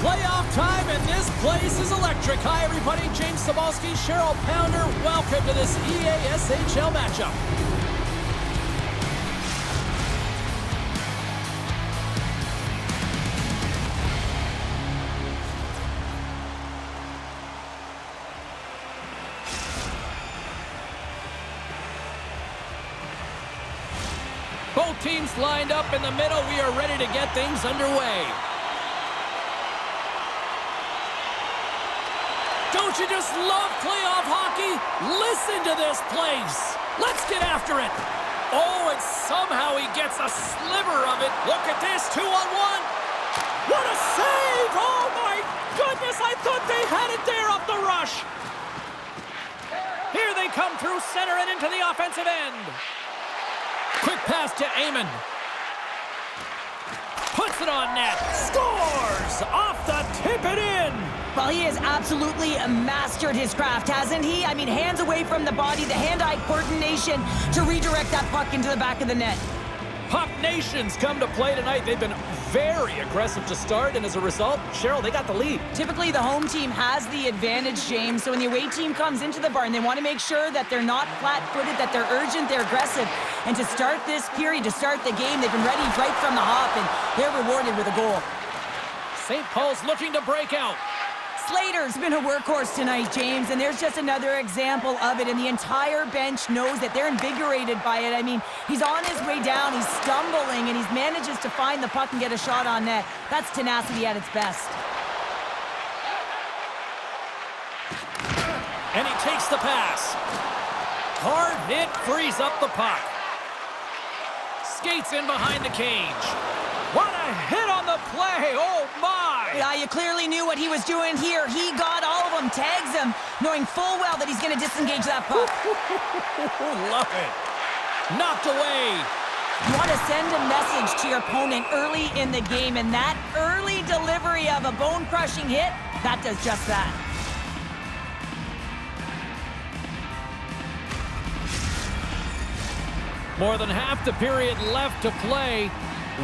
playoff time, and this place is electric. Hi, everybody. James Cebulski, Cheryl Pounder. Welcome to this EASHL matchup. Both teams lined up in the middle. We are ready to get things underway. Don't you just love playoff hockey? Listen to this place. Let's get after it. Oh, and somehow he gets a sliver of it. Look at this, 2-on-1. What a save! Oh, my goodness, I thought they had it there off the rush. Here they come through center and into the offensive end. Quick pass to Amon. Puts it on net. Scores! Off the tip and in. Well, he has absolutely mastered his craft, hasn't he? I mean, hands away from the body, the hand-eye coordination to redirect that puck into the back of the net. Puck Nations come to play tonight. They've been very aggressive to start, and as a result, Cheryl, they got the lead. Typically, the home team has the advantage, James. So when the away team comes into the barn, they want to make sure that they're not flat-footed, that they're urgent, they're aggressive. And to start this period, to start the game, they've been ready right from the hop, and they're rewarded with a goal. St. Paul's looking to break out. Slater's been a workhorse tonight, James, and there's just another example of it, and the entire bench knows that they're invigorated by it. I mean, he's on his way down, he's stumbling, and he manages to find the puck and get a shot on net. That's tenacity at its best. And he takes the pass. Hard hit, frees up the puck. Skates in behind the cage. What a hit on the play! Oh, my! Yeah, you clearly knew what he was doing here. He got all of them, tags them, knowing full well that he's going to disengage that puck. Love it. Knocked away. You want to send a message to your opponent early in the game, and that early delivery of a bone-crushing hit, that does just that. More than half the period left to play.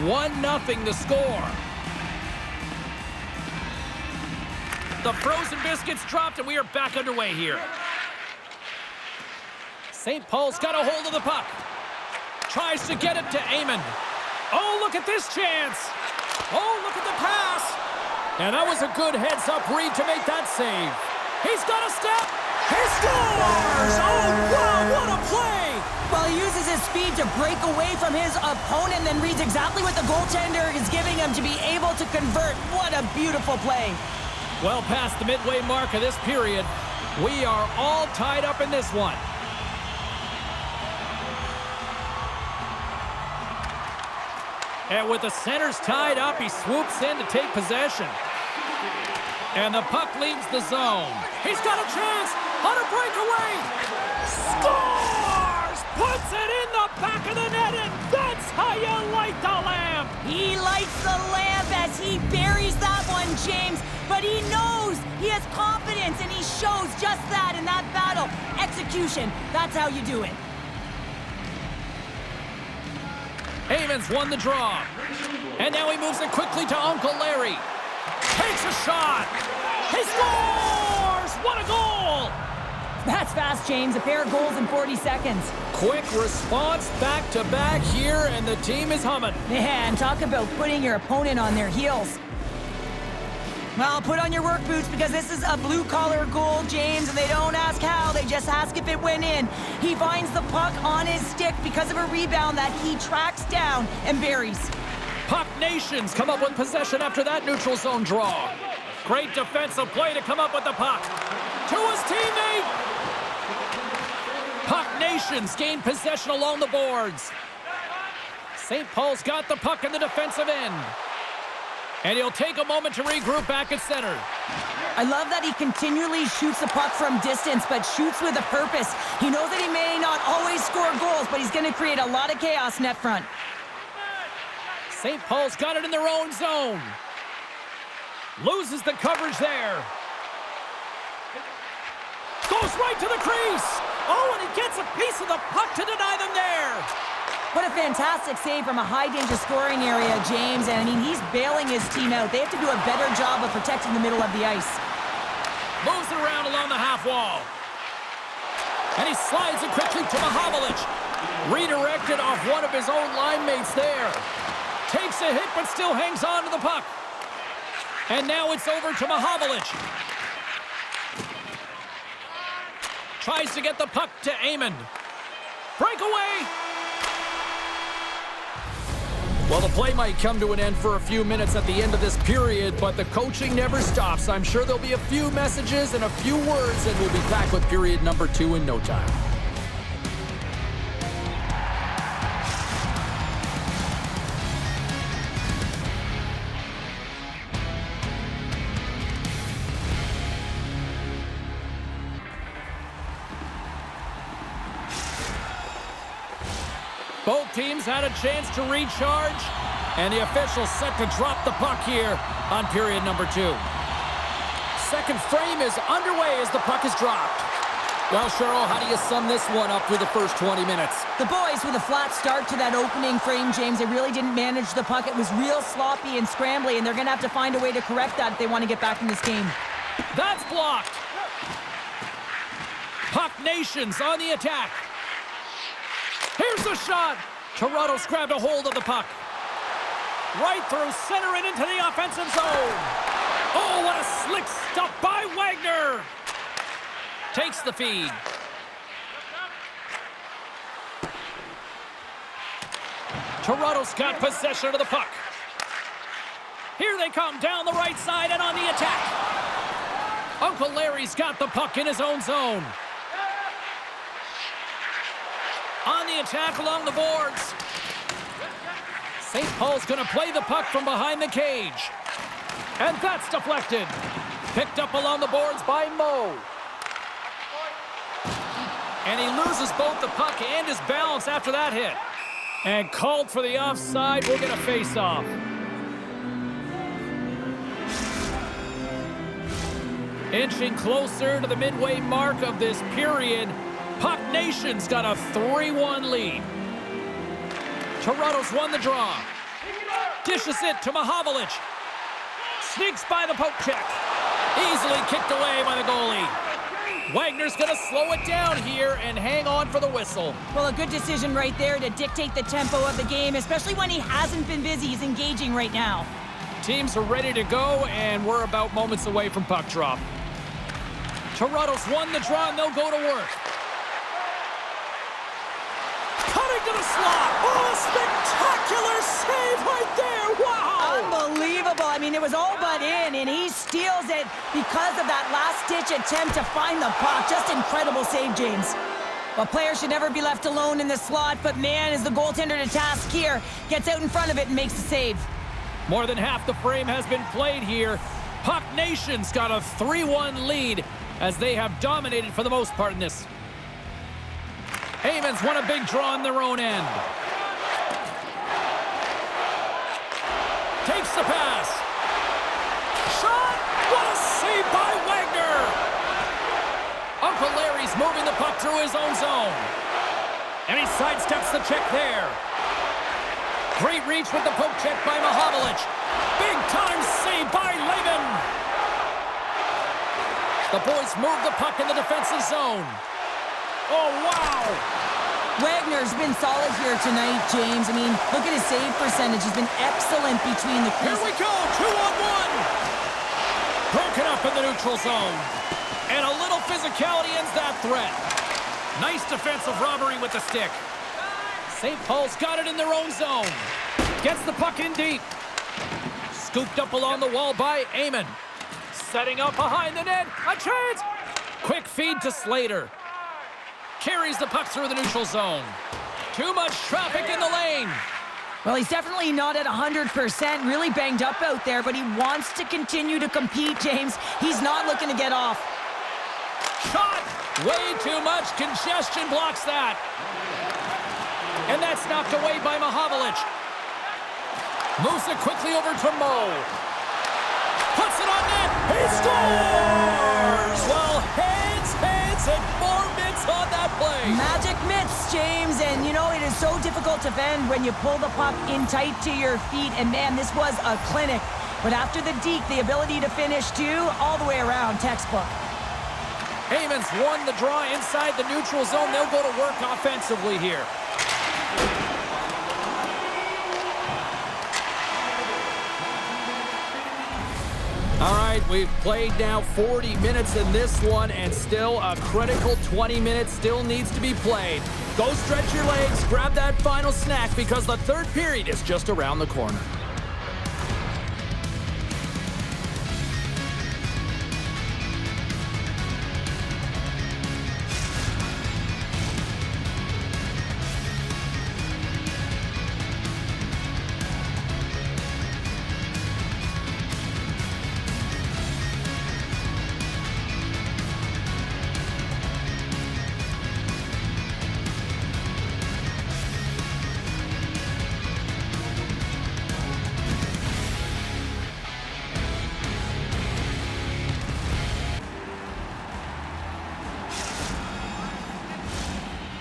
1-0 the score. The frozen biscuits dropped, and we are back underway here. St. Paul's got a hold of the puck. Tries to get it to Amon. Oh, look at this chance. Oh, look at the pass. And that was a good heads-up read to make that save. He's got a step. He scores! Oh, wow, what a play! Well, he uses his speed to break away from his opponent, then reads exactly what the goaltender is giving him to be able to convert. What a beautiful play. Well past the midway mark of this period, we are all tied up in this one. And with the centers tied up, he swoops in to take possession. And the puck leaves the zone. He's got a chance on a breakaway. Scores! Puts it in the back of the net, and that's how you light the lamp. He lights the lamp as he buries that one, James. But he knows, he has confidence, and he shows just that in that battle. Execution, that's how you do it. Amon's won the draw. And now he moves it quickly to Uncle Larry. Takes a shot. He scores! What a goal! That's fast, James. A pair of goals in 40 seconds. Quick response back-to-back here, and the team is humming. Man, talk about putting your opponent on their heels. Well, put on your work boots because this is a blue-collar goal, James, and they don't ask how, they just ask if it went in. He finds the puck on his stick because of a rebound that he tracks down and buries. Puck Nations come up with possession after that neutral zone draw. Great defensive play to come up with the puck. To his teammate. Puck Nations gain possession along the boards. St. Paul's got the puck in the defensive end. And he'll take a moment to regroup back at center. I love that he continually shoots the puck from distance, but shoots with a purpose. He knows that he may not always score goals, but he's going to create a lot of chaos net front. St. Paul's got it in their own zone. Loses the coverage there. Goes right to the crease. Oh, and he gets a piece of the puck to deny them there. What a fantastic save from a high-danger scoring area, James. And, I mean, he's bailing his team out. They have to do a better job of protecting the middle of the ice. Moves it around along the half wall. And he slides it quickly to Mahavlich. Redirected off one of his own line mates there. Takes a hit, but still hangs on to the puck. And now it's over to Mahavlich. Tries to get the puck to Amon. Breakaway! Well, the play might come to an end for a few minutes at the end of this period, but the coaching never stops. I'm sure there'll be a few messages and a few words, and we'll be back with period number 2 in no time. Both teams had a chance to recharge, and the official set to drop the puck here on period number 2. Second frame is underway as the puck is dropped. Well, Cheryl, how do you sum this one up through the first 20 minutes? The boys with a flat start to that opening frame, James. They really didn't manage the puck. It was real sloppy and scrambly, and they're going to have to find a way to correct that if they want to get back in this game. That's blocked. Puck Nations on the attack. Here's the shot. Toronto's grabbed a hold of the puck. Right through center and into the offensive zone. Oh, what a slick stop by Wagner. Takes the feed. Toronto's got possession of the puck. Here they come down the right side and on the attack. Uncle Larry's got the puck in his own zone. On the attack along the boards. St. Paul's going to play the puck from behind the cage. And that's deflected. Picked up along the boards by Mo. And he loses both the puck and his balance after that hit. And called for the offside. We'll get a face-off. Inching closer to the midway mark of this period. Puck Nation's got a 3-1 lead. Toronto's won the draw. Dishes it to Mahavlich. Sneaks by the poke check. Easily kicked away by the goalie. Wagner's going to slow it down here and hang on for the whistle. Well, a good decision right there to dictate the tempo of the game, especially when he hasn't been busy. He's engaging right now. Teams are ready to go, and we're about moments away from puck drop. Toronto's won the draw, and they'll go to work. Cutting to the slot. Oh, spectacular save right there. Wow. Unbelievable. I mean, it was all but in, and he steals it because of that last-ditch attempt to find the puck. Just incredible save, James. Well, players should never be left alone in the slot, but man, is the goaltender to task here. Gets out in front of it and makes the save. More than half the frame has been played here. Puck Nation's got a 3-1 lead as they have dominated for the most part in this. Amon's won a big draw on their own end. Takes the pass. Shot! What a save by Wagner! Uncle Larry's moving the puck through his own zone. And he sidesteps the check there. Great reach with the poke check by Mahavlich. Big time save by Lehman. The boys move the puck in the defensive zone. Oh, wow! Wagner's been solid here tonight, James. I mean, look at his save percentage. He's been excellent between the creases. Here we go, 2-on-1. Broken up in the neutral zone. And a little physicality ends that threat. Nice defensive robbery with the stick. St. Paul's got it in their own zone. Gets the puck in deep. Scooped up along the wall by Amon. Setting up behind the net. A chance! Quick feed to Slater. Carries the puck through the neutral zone. Too much traffic in the lane. Well, he's definitely not at 100%, really banged up out there, but he wants to continue to compete, James. He's not looking to get off. Shot! Way too much congestion blocks that. And that's knocked away by Mahavlich. Moves it quickly over to Mo. Puts it on net. He scores! Well, heads, and more mitts on that play. Magic mitts, James, and you know, it is so difficult to defend when you pull the puck in tight to your feet, and man, this was a clinic. But after the deke, the ability to finish too, all the way around, textbook. Eamon's won the draw inside the neutral zone. They'll go to work offensively here. All right, we've played now 40 minutes in this one, and still a critical 20 minutes still needs to be played. Go stretch your legs, grab that final snack, because the third period is just around the corner.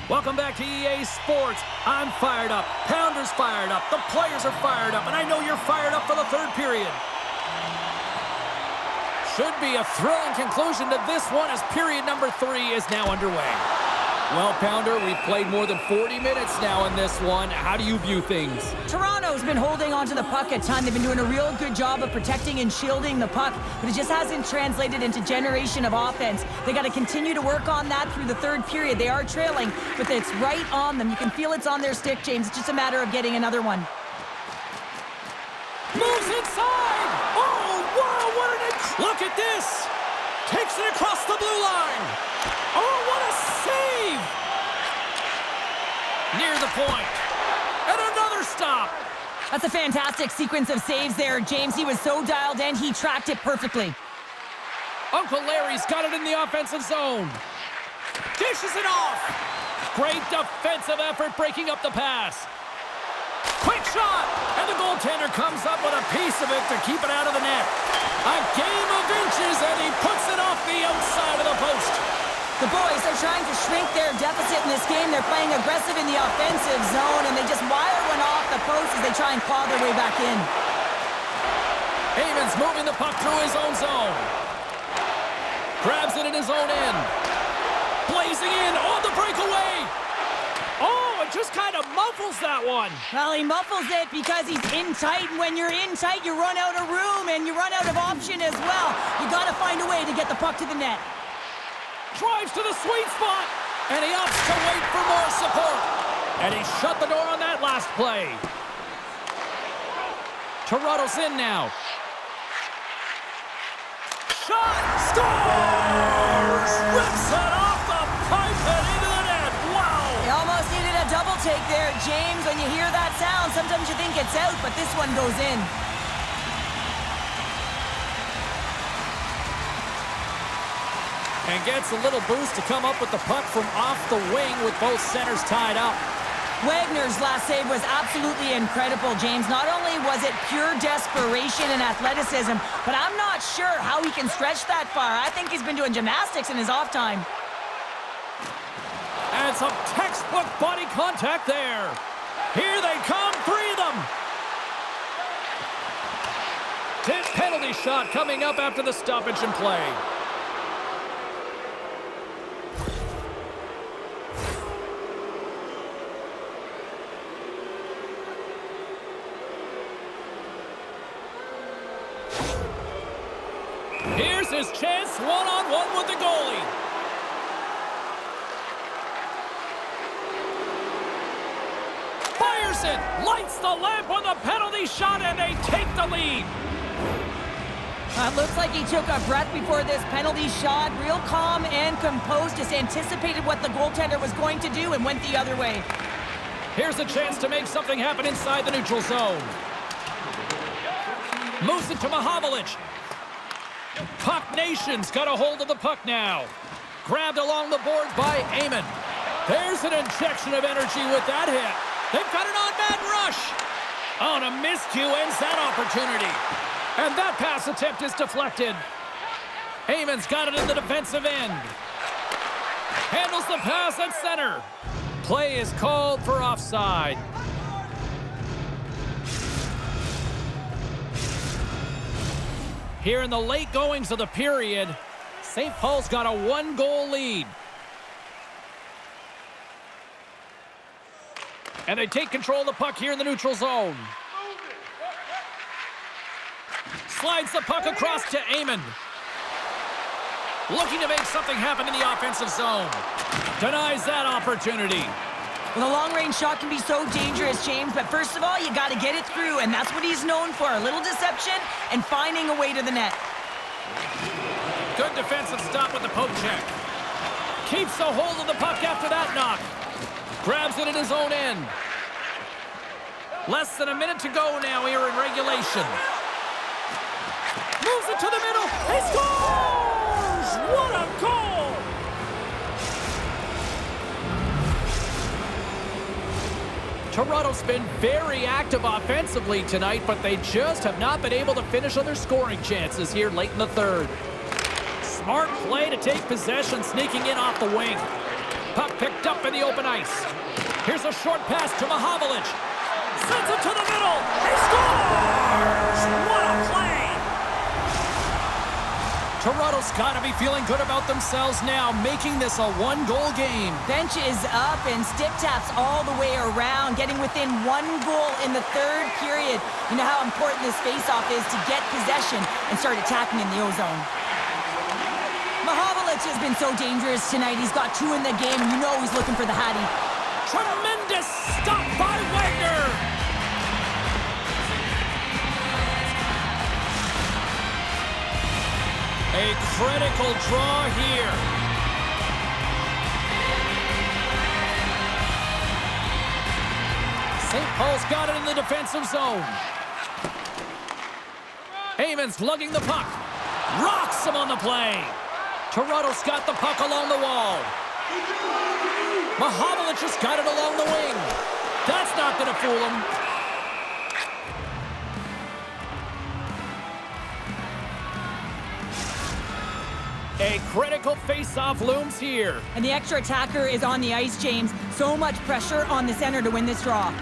Welcome back to EA Sports. I'm fired up. Pounder's fired up. The players are fired up. And I know you're fired up for the third period. Should be a thrilling conclusion to this one as period number 3 is now underway. Well, Pounder, we've played more than 40 minutes now in this one. How do you view things? Toronto's been holding onto the puck a ton. They've been doing a real good job of protecting and shielding the puck, but it just hasn't translated into generation of offense. They got to continue to work on that through the third period. They are trailing, but it's right on them. You can feel it's on their stick, James. It's just a matter of getting another one. Moves inside! Oh, wow, what an... Look at this! Takes it across the blue line! Oh, what a save! Near the point. And another stop! That's a fantastic sequence of saves there, James. He was so dialed in, he tracked it perfectly. Uncle Larry's got it in the offensive zone. Dishes it off! Great defensive effort breaking up the pass. Quick shot! And the goaltender comes up with a piece of it to keep it out of the net. A game of inches, and he puts it off the outside of the post. The boys are trying to shrink their deficit in this game. They're playing aggressive in the offensive zone, and they just wire one off the post as they try and claw their way back in. Eamon's moving the puck through his own zone. Grabs it in his own end. Blazing in on the breakaway. Oh, it just kind of muffles that one. Well, he muffles it because he's in tight, and when you're in tight, you run out of room, and you run out of option as well. You got to find a way to get the puck to the net. Drives to the sweet spot, and he opts to wait for more support. And he shut the door on that last play. Toronto's in now. Shot! Scores! Rips it off the pipe and into the net. Wow! He almost needed a double take there, James. When you hear that sound, sometimes you think it's out, but this one goes in. And gets a little boost to come up with the puck from off the wing with both centers tied up. Wagner's last save was absolutely incredible, James. Not only was it pure desperation and athleticism, but I'm not sure how he can stretch that far. I think he's been doing gymnastics in his off time. And some textbook body contact there. Here they come, 3 of them. Penalty shot coming up after the stoppage in play. Here's his chance, one-on-one with the goalie. Fires it, lights the lamp on the penalty shot, and they take the lead. It looks like he took a breath before this penalty shot. Real calm and composed, just anticipated what the goaltender was going to do and went the other way. Here's a chance to make something happen inside the neutral zone. Moves it to Mahovlich. Puck Nation's got a hold of the puck now. Grabbed along the boards by Eamon. There's an injection of energy with that hit. They've got an on-man rush. Oh, and a miscue ends that opportunity. And that pass attempt is deflected. Eamon's got it in the defensive end. Handles the pass at center. Play is called for offside. Here in the late goings of the period, St. Paul's got a 1-goal lead. And they take control of the puck here in the neutral zone. Slides the puck across to Amon. Looking to make something happen in the offensive zone. Denies that opportunity. Well, the long-range shot can be so dangerous, James, but first of all, you got to get it through, and that's what he's known for, a little deception and finding a way to the net. Good defensive stop with the poke check. Keeps a hold of the puck after that knock. Grabs it at his own end. Less than a minute to go now here in regulation. Moves it to the middle. He scores! What a goal! Toronto's been very active offensively tonight, but they just have not been able to finish on their scoring chances here late in the third. Smart play to take possession, sneaking in off the wing. Puck picked up in the open ice. Here's a short pass to Mahavlich. Sends it to the middle. He scores! What a play! Toronto's got to be feeling good about themselves now, making this a 1-goal game. Bench is up and stick taps all the way around, getting within 1 goal in the third period. You know how important this faceoff is to get possession and start attacking in the O-zone. Mahavlich has been so dangerous tonight. He's got 2 in the game, and you know he's looking for the Hattie. Tremendous stop by Wagner! A critical draw here. St. Paul's got it in the defensive zone. Amon's lugging the puck. Rocks him on the play. Toronto's got the puck along the wall. Mahavlich just got it along the wing. That's not going to fool him. A critical face-off looms here. And the extra attacker is on the ice, James. So much pressure on the center to win this draw.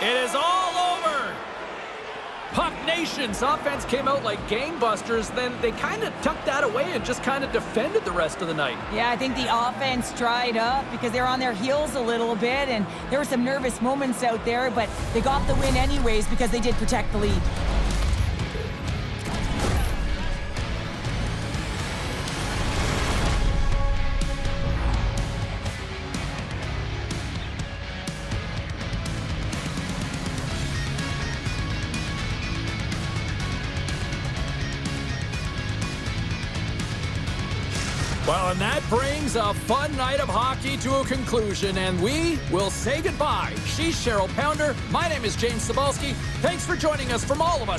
It is all over. Puck Nation's offense came out like gangbusters, then they kind of tucked that away and just kind of defended the rest of the night. Yeah, I think the offense dried up because they were on their heels a little bit, and there were some nervous moments out there, but they got the win anyways because they did protect the lead. Well, and that brings a fun night of hockey to a conclusion, and we will say goodbye. She's Cheryl Pounder. My name is James Cybulski. Thanks for joining us from all of us